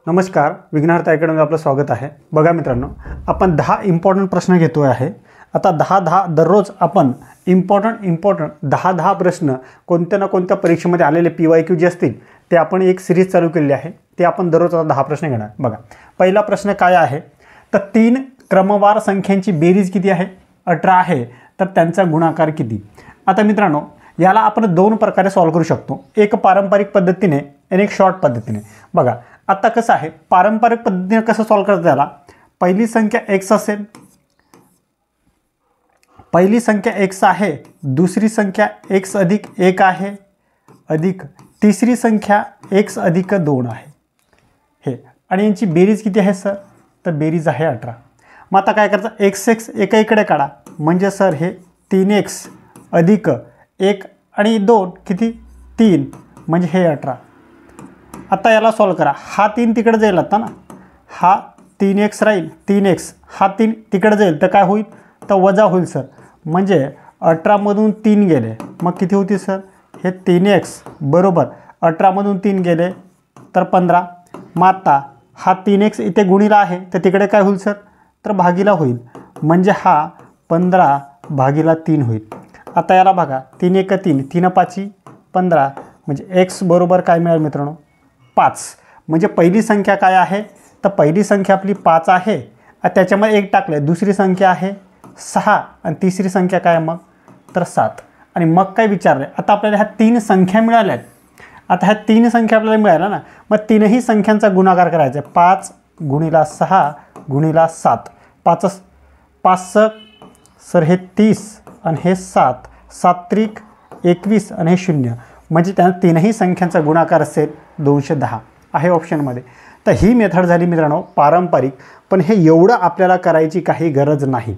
नमस्कार, विघ्नार्थ अकॅडमीमध्ये आपलं स्वागत आहे। बघा मित्रांनो, आपण 10 इम्पॉर्टंट प्रश्न घेतोय आहे। आता 10 दररोज आपण इम्पॉर्टंट 10 प्रश्न कोणत्या ना कोणत्या परीक्षेमध्ये आलेले PYQ जे असतील ते आपण एक सिरीज चालू केली आहे। ते आपण दररोज 10 प्रश्न घेणार। बघा, पहिला प्रश्न काय आहे तर 3 क्रमवार संख्यांची बेरीज किती आहे? 18 आहे, तर त्यांचा गुणाकार किती? आता मित्रांनो, याला आपण 2 प्रकारे सॉल्व करू शकतो, एक पारंपरिक पद्धतीने आणि एक शॉर्ट पद्धतीने। बघा, आता कसं आहे, पारंपरिक पद्धतीने कसं सॉल्व करायचं त्याला, पहिली संख्या x असेल, पहिली संख्या x आहे, दुसरी संख्या x अधिक 1 आहे, अधिक तिसरी संख्या x अधिक 2 आहे हे, आणि यांची बेरीज किती आहे सर? तर बेरीज आहे 18। मग आता काय करायचं, x एका इकडे काढा, म्हणजे सर हे 3x अधिक 1 आणि 2 किती 3, म्हणजे हे 18। आता याला सॉल्व करा, हा 3 तिकडे जाईल आता ना, हा 3x राहील, 3x हा 3 तिकडे जाईल तर काय होईल, तर वजा होईल सर, म्हणजे 18 मधून 3 गेले, मग किती होती सर? हे 3x बरोबर 18 मधून 3 गेले तर 15। मग आता हा 3x इथे गुणिला आहे तर तिकडे काय होईल सर? तर भागीला होईल, म्हणजे हा 15/3 होईल। आता याला बघा, 3 1 3, 3 5 15, म्हणजे x बरोबर काय मिळेल मित्रांनो? 5। म्हणजे पहिली संख्या काय आहे, तर पहिली संख्या आपली 5 आहे, त्याच्यामध्ये 1 टाकले, दुसरी संख्या आहे 6 आणि तिसरी संख्या काय मग? तर 7। आणि मग काय विचारले, आता आपल्याला ह्या 3 संख्या मिळाल्या आहेत। आता ह्या 3 संख्या आपल्याला मिळाल्या ना, मग तीनही संख्यांचा गुणाकार करायचा आहे, 5 × 6 × 7, 5 सर हे 30 आणि हे 7, 7 त्रिक 21 आणि हे 0, म्हणजे त्या तीनही संख्यांचा गुणाकार असेल 210 आहे ऑप्शनमध्ये। तर ही मेथड झाली मित्रांनो पारंपरिक, पण हे एवढं आपल्याला करायची काही गरज नाही।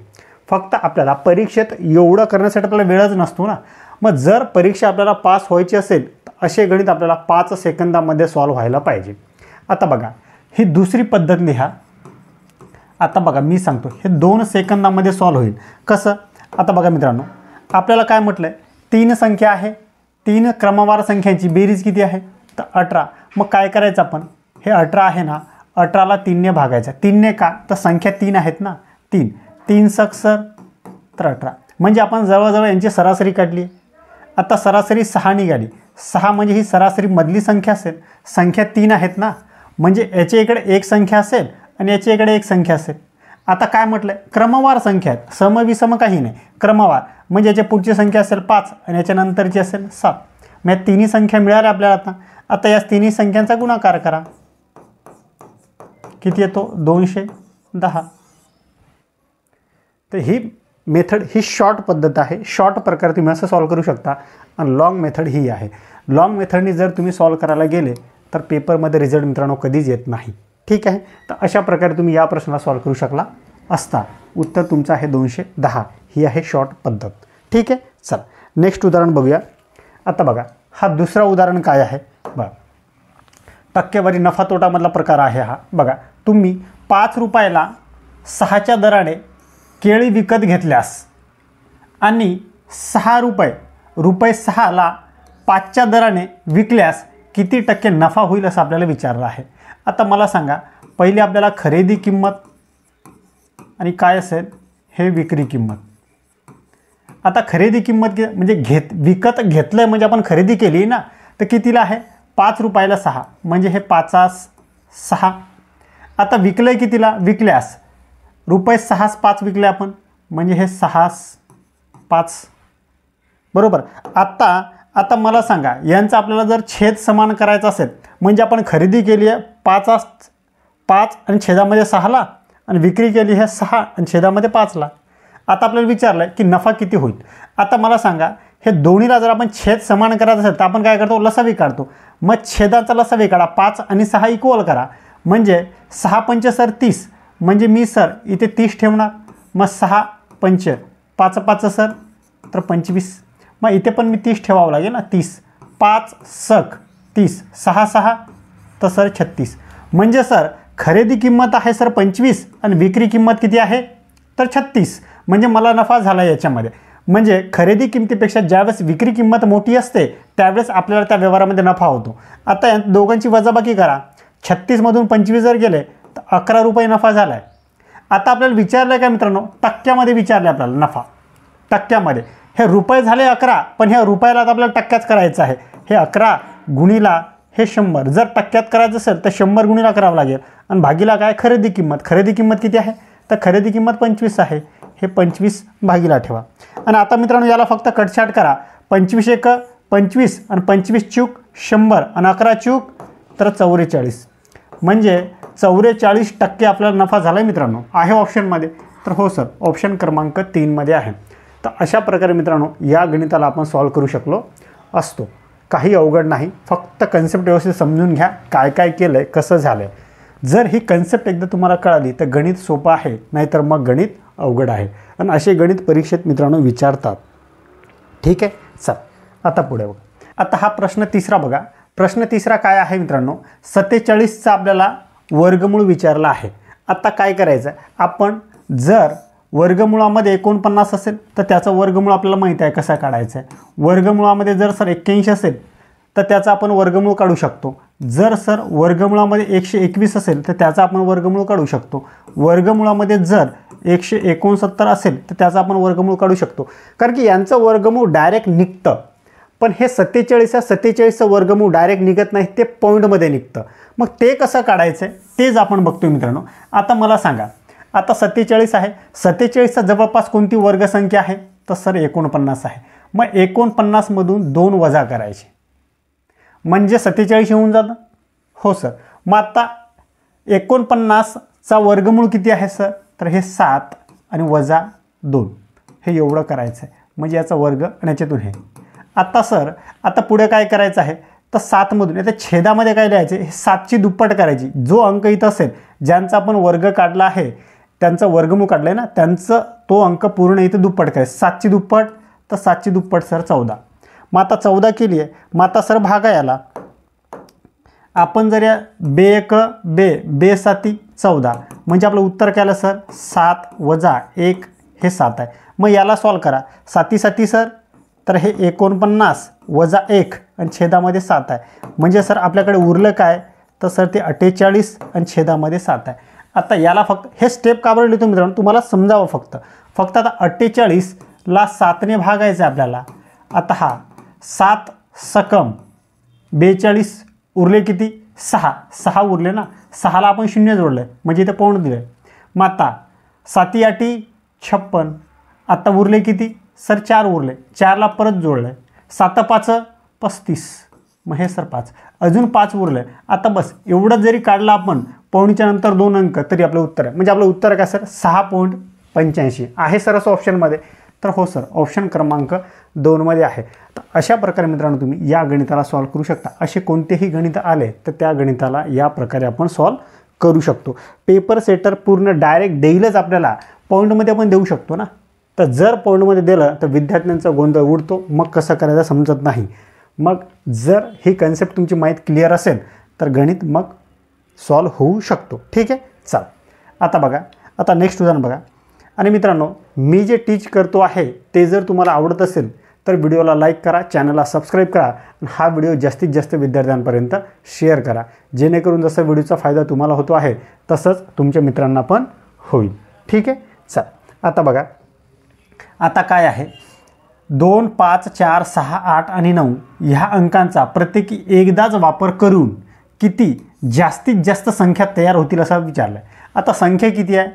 फक्त आपल्याला परीक्षेत एवढं करण्यासाठी आपल्याला वेळच नसतो ना। मग जर परीक्षा आपल्याला पास व्हायची असेल तर असे गणित आपल्याला 5 सेकंदामध्ये सॉल्व व्हायला पाहिजे। आता बघा, ही दुसरी पद्धत लिहा। आता बघा, मी सांगतो, हे 2 सेकंदामध्ये सॉल्व होईल कसं? आता बघा मित्रांनो, आपल्याला काय म्हटलं आहे, 3 संख्या आहे, 3 क्रमवार संख्यांची बेरीज किती आहे? तर 18। मग काय करायचं आपण, हे 18 आहे ना, 18ला 3ने भागायचं। 3ने का, तर संख्या 3 आहेत ना, 3 सक सर तर 18, म्हणजे आपण जवळजवळ यांची सरासरी काढली। आता सरासरी 6 निघाली, 6 म्हणजे ही सरासरी मधली संख्या असेल, संख्या 3 आहेत ना, म्हणजे याच्या इकडे एक संख्या असेल आणि याच्या इकडे एक संख्या असेल। आता काय म्हटलं, क्रमवार संख्या आहेत, सम विषम काही नाही, क्रमवार म्हणजे याच्या पुढची संख्या असेल 5 आणि याच्यानंतरची असेल 7। मग तिन्ही संख्या मिळाल्या आपल्याला। आता या तिन्ही संख्यांचा गुणाकार करा, किती येतो? 210। तर ही मेथड ही शॉर्ट पद्धत आहे, शॉर्ट प्रकारे तुम्ही असं सॉल्व करू शकता। आणि लॉंग मेथड ही आहे, लॉंग मेथडनी जर तुम्ही सॉल्व करायला गेले तर पेपरमध्ये रिझल्ट मित्रांनो कधीच येत नाही, ठीक आहे। तर अशा प्रकारे तुम्ही या प्रश्नाला सॉल्व करू शकला असता। उत्तर तुमचं आहे 210, ही आहे शॉर्ट पद्धत, ठीक आहे। चला नेक्स्ट उदाहरण बघूया। आता बघा, हा दुसरा उदाहरण काय आहे बघा, टक्केवारी नफा तोटामधला प्रकार आहे हा। बघा, तुम्ही 5 रुपयाला 6च्या दराने केळी विकत घेतल्यास आणि 6 रुपये 6ला 5च्या दराने विकल्यास किती टक्के नफा होईल असं आपल्याला विचारलं आहे। आता मला सांगा, पहिले आपल्याला खरेदी किंमत आणि काय असेल, हे विक्री किंमत। आता खरेदी किंमत म्हणजे विकत घेतलं म्हणजे आपण खरेदी केली ना, तर कितीला आहे? 5 रुपयाला 6, म्हणजे हे 5 6। आता विकलं कितीला? विकल्यास रुपये 6 5 विकले आपण, म्हणजे हे 6 5 बरोबर। आता मला सांगा, यांचं आपल्याला जर छेद समान करायचा असेल, म्हणजे आपण खरेदी केली आहे 5 आणि छेदामध्ये 6ला, आणि विक्री केली आहे 6 आणि छेदामध्ये 5ला। आता आपल्याला विचारलं की नफा किती होईल। आता मला सांगा, हे दोन्हीला जर आपण छेद समान करायचं असेल तर आपण काय करतो? लसावी काढतो। मग छेदाचा लसावी काढा, 5 आणि 6 इक्वल करा, म्हणजे 6 पंच सर 30, म्हणजे मी सर इथे 30 ठेवणार, मग 6 पंच 5 5 सर तर 25, मग इथे पण मी 30 ठेवावं लागेल ना, 30 5 सक 30, 6 6 तर सर 36, म्हणजे सर खरेदी किंमत आहे सर 25 आणि विक्री किंमत किती आहे तर 36, म्हणजे मला नफा झाला याच्यामध्ये। म्हणजे खरेदी किमतीपेक्षा ज्यावेळेस विक्री किंमत मोठी असते त्यावेळेस आपल्याला त्या व्यवहारामध्ये नफा होतो। आता दोघांची वजाबाकी करा, 36मधून 25 जर गेले तर 11 रुपये नफा झाला आहे. आता आपल्याला विचारलं आहे का मित्रांनो, टक्क्यामध्ये विचारलं आपल्याला नफा टक्क्यामध्ये. हे रुपये झाले 11, पण ह्या रुपयाला आता आपल्याला टक्क्यात करायचं आहे. हे 11 गुणिला हे 100, जर टक्क्यात करायचं असेल तर 100 गुणिला करावं लागेल. आणि भागीला काय, खरेदी किंमत. खरेदी किंमत किती आहे, तर खरेदी किंमत 25 आहे. हे 25 भागीला ठेवा. आणि आता मित्रांनो याला फक्त कटछाट करा. 25 एक 25 आणि 25 चूक 100 आणि 11 चूक तर 44. म्हणजे 44% आपल्याला नफा झाला आहे मित्रांनो. आहे ऑप्शनमध्ये, तर हो सर, ऑप्शन क्रमांक 3 मध्ये आहे. तर अशा प्रकारे मित्रांनो या गणिताला आपण सॉल्व करू शकलो असतो. काही अवघड नाही, फक्त कन्सेप्ट व्यवस्थित समजून घ्या, काय काय केलं आहे, कसं झालं आहे. जर ही कन्सेप्ट एकदा तुम्हाला कळाली तर गणित सोपं आहे, नाहीतर मग गणित अवघड आहे. आणि असे गणित परीक्षेत मित्रांनो विचारतात. ठीक आहे, चल आता पुढे बघा. आता हा प्रश्न तिसरा बघा. प्रश्न तिसरा काय आहे मित्रांनो, 47चा आपल्याला वर्गमूळ विचारला आहे. आता काय करायचं आहे, आपण जर वर्गमुळामध्ये 49 असेल तर त्याचा वर्गमूळ आपल्याला माहिती आहे कसा काढायचा आहे. वर्गमुळामध्ये जर सर 81 असेल तर त्याचा आपण वर्गमूळ काढू शकतो. जर सर वर्गमुळामध्ये 121 असेल तर त्याचा आपण वर्गमूळ काढू शकतो. वर्गमुळामध्ये जर 169 असेल तर त्याचा आपण वर्गमूळ काढू शकतो, कारण की यांचं वर्गमूळ डायरेक्ट निघतं. पण हे 47चं वर्गमूळ डायरेक्ट निघत नाही, ते पॉईंटमध्ये निघतं. मग ते कसं काढायचं आहे तेच आपण बघतोय मित्रांनो. आता मला सांगा, आता 47 आहे, 47चा जवळपास कोणती वर्गसंख्या आहे, तर सर 49 आहे. मग 49मधून 2 वजा करायचे म्हणजे 47 होऊन जातं. हो सर. मग आता 49चा वर्गमूळ किती आहे सर, तर हे 7 आणि वजा 2 हे एवढं करायचं आहे. म्हणजे याचा वर्ग आणि याच्यातून हे. आता सर आता पुढे काय करायचं आहे, तर 7मधून आता छेदामध्ये काय लिहायचे, हे 7ची दुप्पट करायची. जो अंक इथं असेल ज्यांचा आपण वर्ग काढला आहे, त्यांचा वर्गमूळ काढला आहे ना, त्यांचं तो अंक पूर्ण इथं दुप्पट करायचं. 7ची दुप्पट तर 7ची दुप्पट सर 14. मग आता 14 केली आहे. मग आता सर भागा याला. आपण जर या बे 1 बे 7 14 म्हणजे आपलं उत्तर काय आलं सर, 7 वजा 1 हे 7 आहे. मग याला सॉल्व करा. 7 सर तर हे 49 वजा 1 आणि छेदामध्ये 7 आहे. म्हणजे सर आपल्याकडे उरलं काय, तर सर ते 48 आणि छेदामध्ये 7 आहे. आता याला फक्त हे स्टेप का बरं लिहितो मित्रांनो, तुम्हाला समजावं फक्त आता 48ला 7ने भागायचं आहे आपल्याला. आता हा 7 सकम 42 उरले किती, 6 उरले ना. 6ला आपण 0 जोडलं म्हणजे इथं पाऊण दिलं. मग आता 7 8 56. आता उरले किती सर, 4 उरले. 4ला परत जोडलं. 7 5 35. मग हे सर 5, अजून 5 उरले. आता बस एवढं जरी काढलं आपण, पाऊणच्या नंतर 2 अंक, तरी आपलं उत्तर आहे. म्हणजे आपलं उत्तर काय सर, 6.85 आहे सर असं ऑप्शनमध्ये. तर हो सर, ऑप्शन क्रमांक 2 मध्ये आहे. तर अशा प्रकारे मित्रांनो तुम्ही या गणिताला सॉल्व करू शकता. असे कोणतेही गणित आले तर त्या गणिताला या प्रकारे आपण सॉल्व करू शकतो. पेपर सेटर पूर्ण डायरेक्ट देईलच आपल्याला, पॉईंटमध्ये आपण देऊ शकतो ना. तर जर पॉईंटमध्ये दिलं तर विद्यार्थ्यांचा गोंधळ उडतो, मग कसं करायचं समजत नाही. मग जर ही कन्सेप्ट तुमची माहीत क्लिअर असेल तर गणित मग सॉल्व होऊ शकतो. ठीक आहे, चल आता बघा. आता नेक्स्ट उदाहरण बघा. आणि मित्रांनो, मी जे टीच करतो आहे ते जर तुम्हाला आवडत असेल तर व्हिडिओला लाईक करा, चॅनलला सबस्क्राईब करा आणि हा व्हिडिओ जास्तीत जास्त विद्यार्थ्यांपर्यंत शेअर करा, जेणेकरून जसं व्हिडिओचा फायदा तुम्हाला होतो आहे तसंच तुमच्या मित्रांना पण होईल. ठीक आहे, चल आता बघा. आता काय आहे, 2 5 4 6 8 आणि 9 ह्या अंकांचा प्रत्येकी एकदाच वापर करून किती जास्तीत जास्त संख्या तयार होतील असं विचारलं आहे. आता संख्या किती आहे,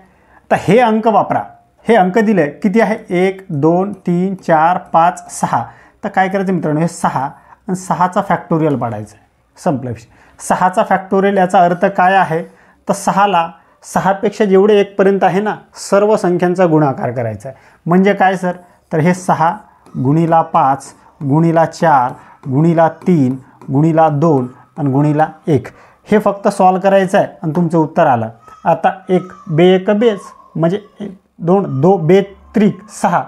तर हे अंक वापरा. हे अंक दिले किती आहे, 1 2 3 4 5 6. तर काय करायचं मित्रांनो, हे 6 आणि 6चा फॅक्टोरियल पाडायचं आहे. संपला विषय. 6चा फॅक्टोरियल याचा अर्थ काय आहे, तर 6ला 6पेक्षा जेवढे 1 पर्यंत आहे ना सर्व संख्यांचा गुणाकार करायचा आहे. म्हणजे काय सर, तर हे 6 गुणिला 5 गुणिला 4 गुणिला 3 गुणिला 2 आणि गुणिला 1 हे फक्त सॉल्व करायचं आहे आणि तुमचं उत्तर आलं. आता 1 बे 1 बेस म्हणजे 2 बे त्रिक 6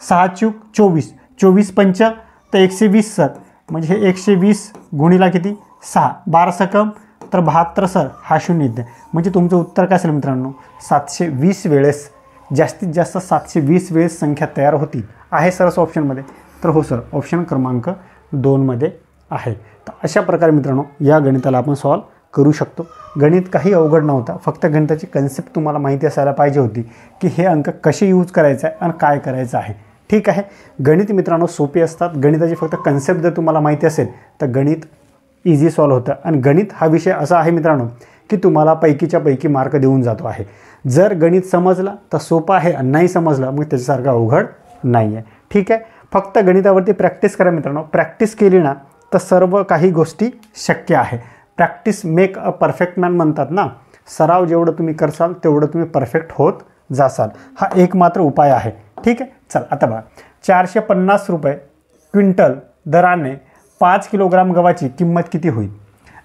6 चूक 24 24 पंच तर 120 सर. म्हणजे हे 120 गुणिला किती 6 12 सकम तर 72 सर. हा 0 येते. म्हणजे तुमचं उत्तर काय असेल मित्रांनो, 720 वेळेस, जास्तीत जास्त 720 वेळेस संख्या तयार होती. आहे सर असं ऑप्शनमध्ये. तर हो सर, ऑप्शन क्रमांक 2 मध्ये आहे. तर अशा प्रकारे मित्रांनो या गणिताला आपण सॉल्व करू शकतो. गणित काही अवघड नव्हतं, फक्त गणिताची कन्सेप्ट तुम्हाला माहिती असायला पाहिजे होती की हे अंक कसे यूज करायचं आहे आणि काय करायचं आहे. ठीक आहे. गणित मित्रांनो सोपे असतात. गणिताची फक्त कन्सेप्ट जर तुम्हाला माहिती असेल तर गणित इझी सॉल्व्ह होतं. आणि गणित हा विषय असा आहे मित्रांनो की तुम्हाला पैकीच्या पैकी मार्क देऊन जातो आहे. जर गणित समजलं तर सोपं आहे आणि नाही समजलं मग त्याच्यासारखं अवघड नाही आहे. ठीक आहे. फक्त गणितावरती प्रॅक्टिस करा मित्रांनो. प्रॅक्टिस केली ना तर सर्व काही गोष्टी शक्य आहे. Practice make a perfect man म्हणतात ना. सराव जेवढं तुम्ही करसाल तेवढं तुम्ही परफेक्ट होत जासाल. हा एकमात्र उपाय आहे. ठीक आहे. चल आता बघा, 450 रुपये क्विंटल दराने 5 किलोग्राम गव्हाची किंमत किती होईल.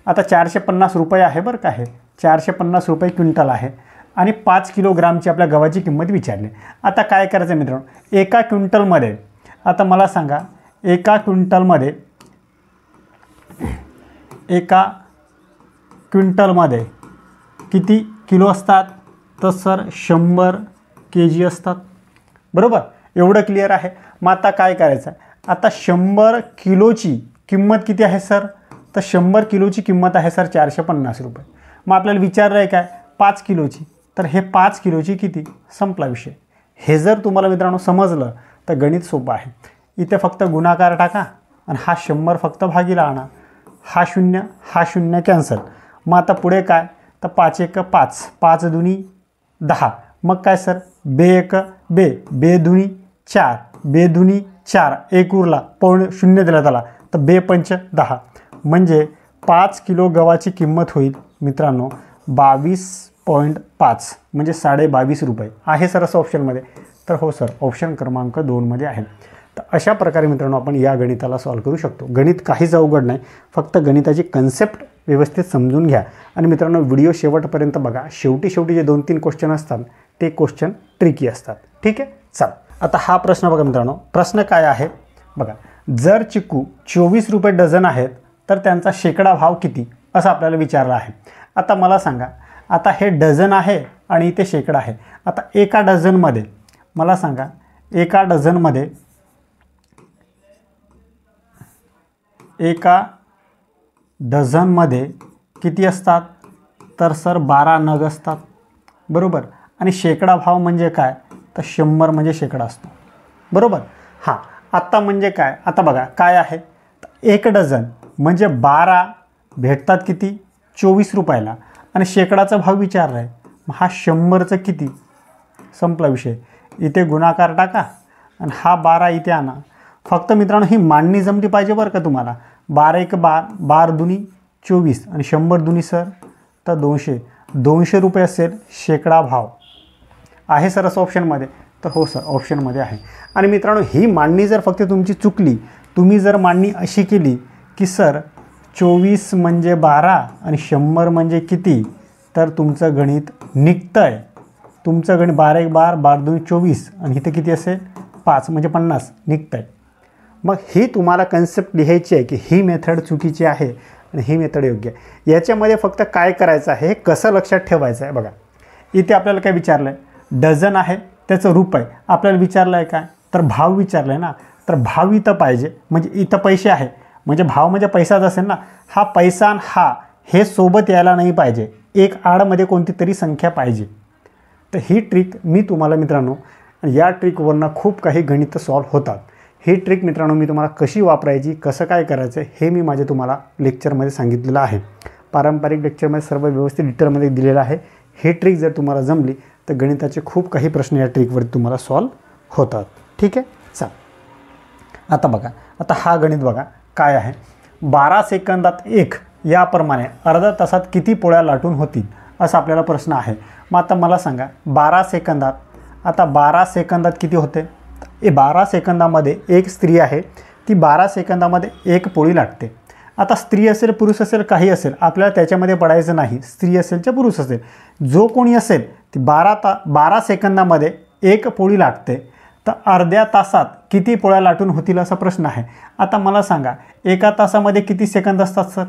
आता 450 रुपये आहे बरं का, आहे 450 रुपये क्विंटल आहे आणि 5 किलोग्रामची आपल्या गव्हाची किंमत विचारली. आता काय करायचं मित्रांनो, एका क्विंटलमध्ये, आता मला सांगा एका क्विंटलमध्ये किती किलो असतात. तर सर 100 kg असतात. बरोबर, एवढं क्लिअर आहे. मग आता काय करायचं, आता 100 किलोची किंमत किती आहे सर. तर 100 किलोची किंमत आहे सर 450 रुपये. मग आपल्याला विचारलं आहे काय 5 किलोची, तर हे 5 किलोची किती, संपला विषय. हे जर तुम्हाला मित्रांनो समजलं तर गणित सोपं आहे. इथे फक्त गुणाकार टाका आणि हा 100 फक्त भागीला आणा. हा 0 कॅन्सल. मग आता पुढे काय, तर 5 1 5, 5 दुनी 10. मग काय सर, बे 1 बे, बे दुनी 4, बे दुनी 4, 1 उरला, पौणे 0 दिला त्याला, तर बे 5 10. म्हणजे 5 किलो गव्हाची किंमत होईल मित्रांनो 22.5 म्हणजे 22.5 रुपये. आहे सर असं ऑप्शनमध्ये. तर हो सर, ऑप्शन क्रमांक 2मध्ये आहे. तर अशा प्रकारे मित्रांनो आपण या गणिताला सॉल्व्ह करू शकतो. गणित काहीच अवघड नाही, फक्त गणिताची कन्सेप्ट व्यवस्थित समजून घ्या. आणि मित्रांनो व्हिडिओ शेवटपर्यंत बघा. शेवटी जे 2-3 क्वेश्चन असतात ते क्वेश्चन ट्रिकी असतात. ठीक आहे. चला आता हा प्रश्न बघा मित्रांनो. प्रश्न काय आहे बघा, जर चिकू 24 रुपये डझन आहेत तर त्यांचा शेकडा भाव किती, असं आपल्याला विचारलं आहे. आता मला सांगा, आता हे डझन आहे आणि इथे शेकडा आहे. आता एका डझनमध्ये मला सांगा, एका डझनमध्ये किती असतात, तर सर 12 नग असतात. बरोबर. आणि शेकडा भाव म्हणजे काय, तर 100 म्हणजे शेकडा असतो. बरोबर. हां, आत्ता म्हणजे काय, आता बघा काय आहे, एक डझन म्हणजे 12 भेटतात किती 24 रुपयाला आणि शेकडाचा भाव विचारला आहे. मग हा 100चं किती, संपला विषय. इथे गुणाकार टाका आणि हा 12 इथे आणा. फक्त मित्रांनो ही मांडणी जमली पाहिजे बरं का तुम्हाला. 12 1 12, 12 दुनी 24 आणि 100 दुनी सर तर 200 रुपये असेल शेकडा भाव. आहे सर असं ऑप्शनमध्ये, तर हो सर ऑप्शनमध्ये आहे. आणि मित्रांनो ही मांडणी जर फक्त तुमची चुकली, तुम्ही जर मांडणी अशी केली की सर 24 म्हणजे 12 आणि 100 म्हणजे किती, तर तुमचं गणित निघतं आहे. तुमचं गणित 12 1 12, 12 2 24 आणि इथे किती असेल 5 म्हणजे 50 निघतं आहे. मग ही तुम्हाला कन्सेप्ट लिहायची आहे की ही मेथड चुकीची आहे आणि ही मेथड योग्य आहे. याच्यामध्ये फक्त काय करायचं आहे, हे कसं लक्षात ठेवायचं आहे बघा. इथे आपल्याला काय विचारलं आहे, डझन आहे त्याचं रुपये आपल्याला विचारलं आहे काय, तर भाव विचारलं आहे ना. तर भाव इथं पाहिजे, म्हणजे इथं पैसे आहे म्हणजे भाव म्हणजे पैसाच असेल ना. हा पैसा आणि हा हे सोबत यायला नाही पाहिजे, एक आडमध्ये कोणती तरी संख्या पाहिजे. तर ही ट्रिक मी तुम्हाला मित्रांनो, या ट्रिकवरनं खूप काही गणित सॉल्व्ह होतात. ही ट्रिक मित्रांनो मी तुम्हाला कशी वापरायची, कसं काय करायचं हे मी माझे तुम्हाला लेक्चरमध्ये सांगितलेलं आहे. पारंपरिक लेक्चरमध्ये सर्व व्यवस्थित डिटेलमध्ये दिलेलं आहे. ही ट्रिक जर तुम्हाला जमली तर गणिताचे खूप काही प्रश्न या ट्रिकवरती तुम्हाला सॉल्व्ह होतात. ठीक आहे. चल आता बघा, आता हा गणित बघा काय आहे. 12 सेकंदात 1 याप्रमाणे अर्ध्या तासात किती पोळ्या लाटून होतील, असा आपल्याला प्रश्न आहे. मग आता मला सांगा 12 सेकंदात, आता 12 सेकंदात किती होते. 12 सेकंदामध्ये एक स्त्री आहे, ती 12 सेकंदामध्ये 1 पोळी लाटते. आता स्त्री असेल पुरुष असेल काही असेल आपल्याला त्याच्यामध्ये पडायचं नाही. स्त्री असेल किंवा पुरुष असेल, जो कोणी असेल ती 12 सेकंदामध्ये 1 पोळी लाटते. तर अर्ध्या तासात किती पोळ्या लाटून होतील असा प्रश्न आहे. आता मला सांगा एका तासामध्ये किती सेकंद असतात सर,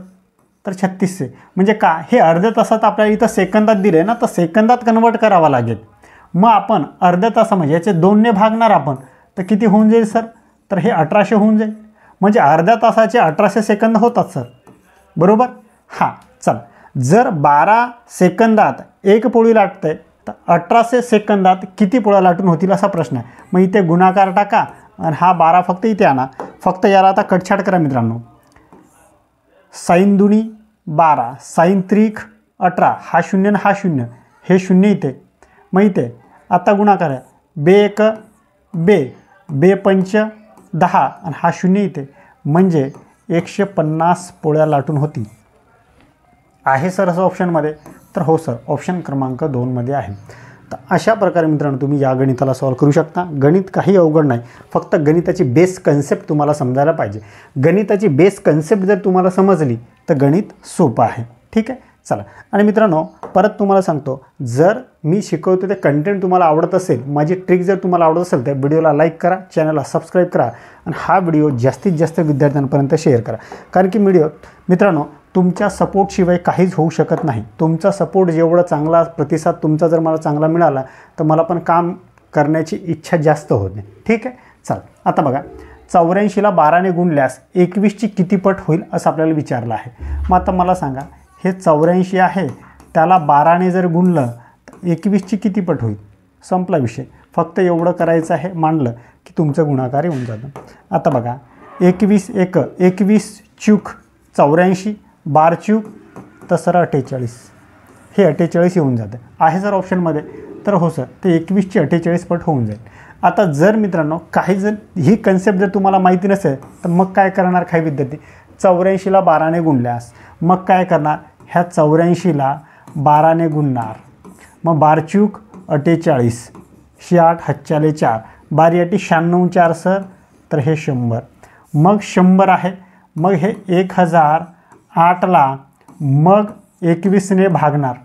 तर 36. म्हणजे का, हे अर्ध्या तासात आपल्याला इथं सेकंदात दिले ना, तर सेकंदात कन्वर्ट करावा लागेल. मग आपण अर्ध्या तासामध्ये याचे 2ने भागणार आपण, तर किती होऊन जाईल सर, तर हे 1800 होऊन जाईल. म्हणजे अर्ध्या तासाचे 1800 सेकंद होतात सर. बरोबर. हां चला, जर 12 सेकंदात एक पोळी लाटतंय तर 1800 सेकंदात किती पोळ्या लाटून होतील असा प्रश्न आहे. मग इथे गुणाकार टाका आणि हा 12 फक्त इथे आणा. फक्त याला आता कटछाट करा मित्रांनो. साईन दुनी 12, साईन त्रिक 18, हा 0 आणि हा 0, हे 0 इथे. मग इथे आता गुणाकार आहे. बे 1 बे, बे 5 10 आणि हा 0 इथे. म्हणजे 150 पोळ्या लाटून होती. आहे सर असं ऑप्शनमध्ये? तर हो सर, ऑप्शन क्रमांक 2मध्ये आहे. तर अशा प्रकारे मित्रांनो तुम्ही या गणिताला सॉल्व करू शकता. गणित काही अवघड नाही, फक्त गणिताची बेस कन्सेप्ट तुम्हाला समजायला पाहिजे. गणिताची बेस कन्सेप्ट जर तुम्हाला समजली तर गणित सोपं आहे. ठीक आहे, चला. आणि मित्रांनो परत तुम्हाला सांगतो, जर मी शिकवतो ते कंटेंट तुम्हाला आवडत असेल, माझी ट्रिक जर तुम्हाला आवडत असेल तर व्हिडिओला लाईक करा, चॅनलला सबस्क्राईब करा आणि हा व्हिडिओ जास्तीत जास्त विद्यार्थ्यांपर्यंत शेअर करा. कारण की मित्रांनो तुमच्या सपोर्टशिवाय काहीच होऊ शकत नाही. तुमचा सपोर्ट जेवढा चांगला, प्रतिसाद तुमचा जर मला चांगला मिळाला तर मला पण काम करण्याची इच्छा जास्त होते. ठीक आहे, चला. आता बघा, 84ला 12ने गुणल्यास 21ची किती पट होईल असं आपल्याला विचारलं आहे. मग आता मला सांगा, हे 84 आहे, त्याला 12ने जर गुणलं तर 21ची किती पट होईल? संपला विषय. फक्त एवढं करायचं आहे, मांडलं की तुमचं गुणाकार येऊन जातं. आता बघा, 21 चूक 84, 12 चूक तर सर 48, हे 48 येऊन जातं. आहे सर ऑप्शनमध्ये? तर हो सर, ते 21ची 48 पट होऊन जाईल. आता जर मित्रांनो काही जर ही कन्सेप्ट जर तुम्हाला माहिती नसेल तर मग काय करणार काही विद्यार्थी? 84ला 12ने गुणल्यास मग काय करणार? ह्या 84ला 12ने गुणणार. मग 12 चूक 48, 8 हातच्याले 4, 12 8 96 4 सर, तर हे 100. मग 100 आहे. मग हे 1008ला मग 21ने भागणार.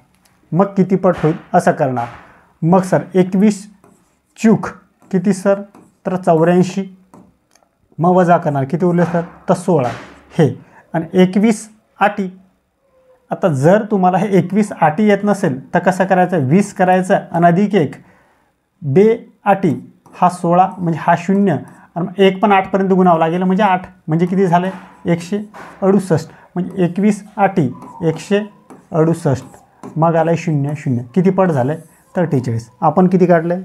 मग किती पट होईल असं करणार. मग सर 21 चूक किती सर? तर 84. मग वजा करणार, किती उरले सर? तर 16 हे. आणि 21 आटी. आता जर तुम्हाला हे 21 आटी येत नसेल तर कसं करायचं? 20 करायचं आणि अधिक 1 बे आटी, हा 16 म्हणजे हा 0 आणि 1 पण 8पर्यंत गुणावं लागेल. म्हणजे 8 म्हणजे किती झाले? 168. म्हणजे 21 आटी 168. मग आलं 0 0. किती पट झाले? तर 48. आपण किती काढले?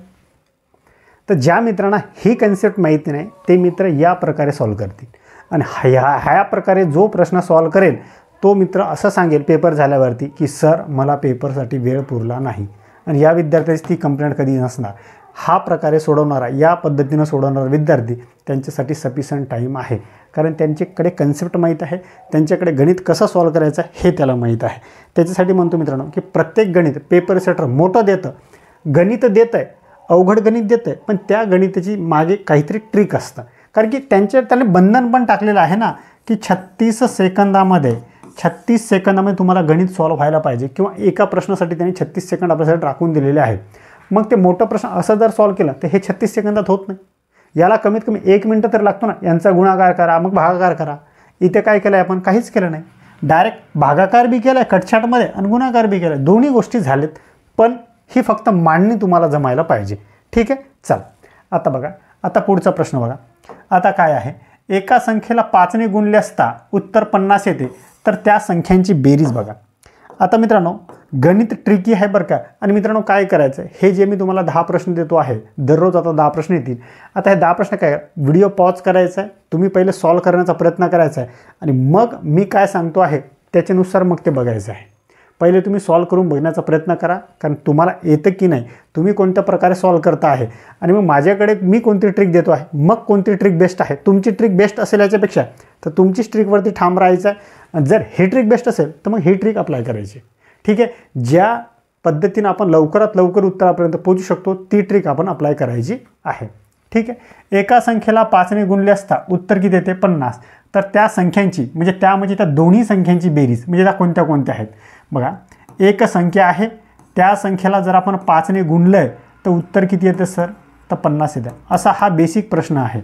तर ज्या मित्रांना ही कन्सेप्ट माहिती नाही ते मित्र या प्रकारे सॉल्व करतील. आणि ह्या प्रकारे जो प्रश्न सॉल्व करेल तो मित्र असं सांगेल पेपर झाल्यावरती की सर मला पेपरसाठी वेळ पुरला नाही. आणि या विद्यार्थ्याची ती कंप्लेंट कधी नसणार. हा प्रकारे सोडवणारा, या पद्धतीनं सोडवणारा विद्यार्थी त्यांच्यासाठी सफिशियंट टाईम आहे. कारण त्यांच्याकडे कन्सेप्ट माहीत आहे, त्यांच्याकडे गणित कसं सॉल्व करायचं हे त्याला माहीत आहे. त्याच्यासाठी म्हणतो मित्रांनो की प्रत्येक गणित पेपर सेटर मोठं देतं, गणित देतं आहे, अवघड गणित देतं आहे, पण त्या गणिताची मागे काहीतरी ट्रिक असतं. कारण की त्याने बंधन पण टाकलेलं आहे ना की 36 सेकंदामध्ये तुम्हाला गणित सॉल्व व्हायला पाहिजे. किंवा एका प्रश्नासाठी त्यांनी 36 सेकंद आपल्यासाठी राखून दिलेले आहेत. मग ते मोठं प्रश्न असं जर सॉल्व केलं तर हे 36 सेकंदात होत नाही. याला कमीत कमी 1 मिनटं तर लागतो ना. यांचा गुणाकार करा, मग भागाकार करा. इथे काय केलं आहे आपण? काहीच केलं नाही. डायरेक्ट भागाकार बी केला आहे कटछाटमध्ये आणि गुणाकार बी केला आहे. दोन्ही गोष्टी झालेत, पण ही फक्त मांडणी तुम्हाला जमायला पाहिजे. ठीक आहे, चला. आता बघा, आता पुढचा प्रश्न बघा. आता काय आहे? एका संख्येला 5ने गुणले असता उत्तर 50 येते, तर त्या संख्यांची बेरीज बघा. आता मित्रांनो गणित ट्रिकी आहे बरं का. आणि मित्रांनो काय करायचं? हे जे मी तुम्हाला 10 प्रश्न देतो आहे, दररोज आता 10 प्रश्न येतील. आता हे 10 प्रश्न काय, व्हिडिओ पॉज करायचा आहे, तुम्ही पहिले सॉल्व करण्याचा प्रयत्न करायचा आहे आणि मग मी काय सांगतो आहे त्याच्यानुसार मग ते बघायचं आहे. पहिले तुम्ही सॉल्व करून बघण्याचा प्रयत्न करा, कारण तुम्हाला येतं की नाही, तुम्ही कोणत्या प्रकारे सॉल्व करता आहे आणि मग माझ्याकडे मी कोणती ट्रिक देतो आहे, मग कोणती ट्रिक बेस्ट आहे. तुमची ट्रिक बेस्ट असेल याच्यापेक्षा तर तुमची ट्रिकवरती ठाम राहायचं आहे. जर ही ट्रिक बेस्ट असेल तर मग ही ट्रिक अप्लाय करायची. ठीक आहे, ज्या पद्धतीनं आपण लवकरात लवकर उत्तरापर्यंत पोहोचू शकतो ती ट्रिक आपण अप्लाय करायची आहे. ठीक आहे, एका संख्येला 5ने गुणले असता उत्तर किती येते? 50. तर त्या संख्यांची म्हणजे त्या दोन्ही संख्यांची बेरीज म्हणजे त्या कोणत्या कोणत्या आहेत बघा. एक संख्या आहे, त्या संख्येला जर आपण 5ने गुणलं तर उत्तर किती येते सर? तर 50 येते. असा हा बेसिक प्रश्न आहे.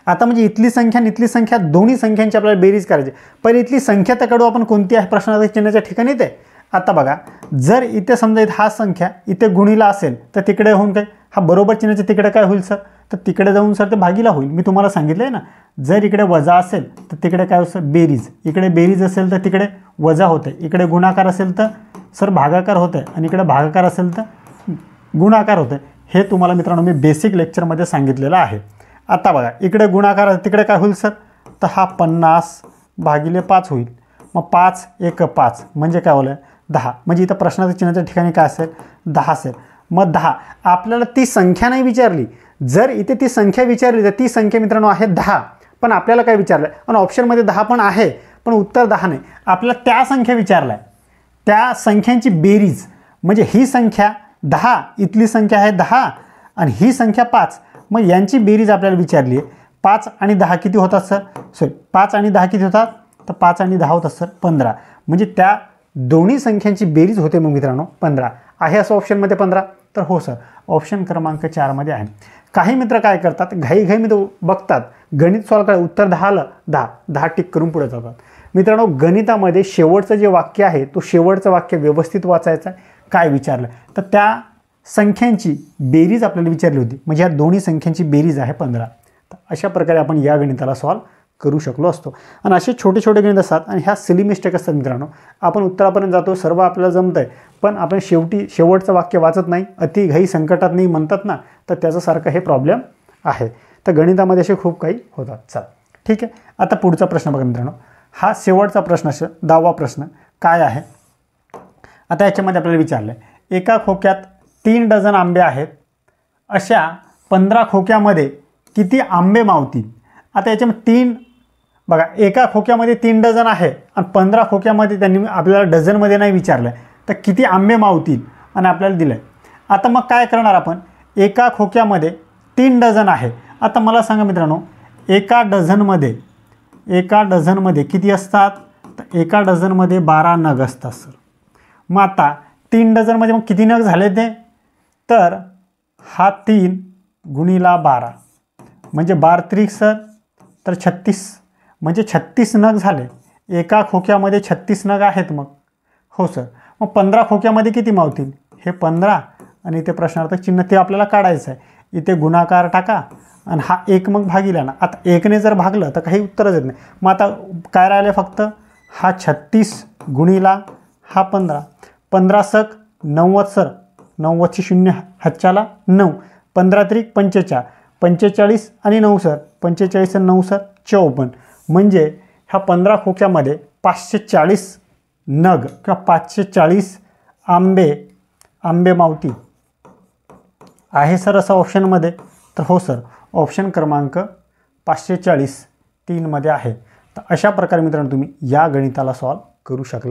आता म्हणजे इथली संख्या आणि इथली संख्या दोन्ही संख्यांची आपल्याला बेरीज करायची. पहिले इथली संख्या तर काढू आपण, कोणती आहे प्रश्नाच्या चिन्हाच्या ठिकाणी येते. आता बघा, जर इथे समजा इथे हा संख्या इथे गुणीला असेल तर तिकडे होऊन काय, हा बरोबर चिन्हाच्या तिकडे काय होईल सर? तर तिकडे जाऊन सर ते भागीला होईल. मी तुम्हाला सांगितलं आहे ना, जर इकडे वजा असेल तर तिकडे काय होईल? बेरीज. इकडे बेरीज असेल तर तिकडे वजा होतं आहे, इकडे गुणाकार असेल तर सर भागाकार होतं आहे आणि इकडे भागाकार असेल तर गुणाकार होतं आहे. हे तुम्हाला मित्रांनो मी बेसिक लेक्चरमध्ये सांगितलेलं आहे. आता बघा इकडे गुणाकार तिकडे काय होईल सर, तर हा 50/5 होईल. मग 5 1 5 म्हणजे काय होलं 10. म्हणजे इथं प्रश्नाच्या चिन्हाच्या ठिकाणी काय असेल 10 असेल. मग 10 आपल्याला ती संख्या नाही विचारली. जर इथे ती संख्या विचारली तर ती संख्या मित्रांनो आहे 10. पण आपल्याला काय विचारलं आणि ऑप्शनमध्ये 10 पण आहे पण उत्तर 10 नाही. आपल्याला त्या संख्या विचारल्या, त्या संख्यांची बेरीज. म्हणजे ही संख्या 10, इथली संख्या आहे 10 आणि ही संख्या 5. मग यांची बेरीज आपल्याला विचारली आहे. 5 आणि 10 किती होतात सर, सॉरी 5 आणि 10 किती होतात, तर 5 आणि 10 होतात सर 15. म्हणजे त्या दोन्ही संख्यांची बेरीज होते मग मित्रांनो 15. आहे असं ऑप्शनमध्ये 15, तर हो सर ऑप्शन क्रमांक 4मध्ये आहे. काही मित्र काय करतात, घाईमध्ये बघतात गणित सॉल्व करा, उत्तर 10 आलं, 10 टिक करून पुढे जातात. मित्रांनो गणितामध्ये शेवटचं जे वाक्य आहे तो शेवटचं वाक्य व्यवस्थित वाचायचं आहे. काय विचारलं तर त्या संख्यांची बेरीज आपल्याला विचारली होती. म्हणजे ह्या दोन्ही संख्यांची बेरीज आहे 15. तर अशा प्रकारे आपण या गणिताला सॉल्व करू शकलो असतो. आणि असे छोटे छोटे गणित असतात आणि ह्या सिली मिस्टेक असतात मित्रांनो. आपण उत्तरापर्यंत जातो, सर्व आपल्याला जमतं आहे, पण आपण शेवटचं वाक्य वाचत नाही, अति घाई संकटात नाही म्हणतात ना, तर त्याच्यासारखं हे प्रॉब्लेम आहे. तर गणितामध्ये असे खूप काही होतात. चला ठीक आहे. आता पुढचा प्रश्न बघा मित्रांनो, हा शेवटचा प्रश्न असेल 10वा प्रश्न काय आहे. आता याच्यामध्ये आपल्याला विचारलं आहे एका खोक्यात 3 डझन आंबे आहेत, अशा 15 खोक्यामध्ये किती आंबे मावतील. आता याच्यामध्ये बघा एका खोक्यामध्ये 3 डझन आहे आणि 15 खोक्यामध्ये त्यांनी आपल्याला डझनमध्ये नाही विचारलं तर किती आंबे मावतील आणि आपल्याला दिलं आहे. आता मग काय करणार आपण, एका खोक्यामध्ये 3 डझन आहे. आता मला सांगा मित्रांनो एका डझनमध्ये किती असतात, तर एका डझनमध्ये 12 नग असतात सर. मग आता 3 डझनमध्ये मग किती नग झाले ते, तर हा 3 गुणिला 12 म्हणजे 12 त्रिक सर तर 36, म्हणजे 36 नग झाले. एका खोक्यामध्ये 36 नग आहेत. मग हो सर मग 15 खोक्यामध्ये किती मावतील, हे 15 आणि इथे प्रश्नार्थक चिन्ह ते आपल्याला काढायचं आहे. इथे गुणाकार टाका आणि हा 1 मग भागिला ना. आता 1ने जर भागलं तर काही उत्तरच येत नाही. मग आता काय राहिले फक्त हा 36 गुणिला हा 15, 15 सक 90 सर, 90ची 0 हातच्याला 9, 15 त्रिक 45, 45 आणि 9 सर, 45 आणि 9 सर 54. म्हणजे ह्या 15 खोक्यामध्ये 540 नग किंवा 540 आंबे मावती आहे सर असं ऑप्शनमध्ये. तर हो सर ऑप्शन क्रमांक 540 3मध्ये आहे. तर अशा प्रकारे मित्रांनो तुम्ही या गणिताला सॉल्व करू शकला.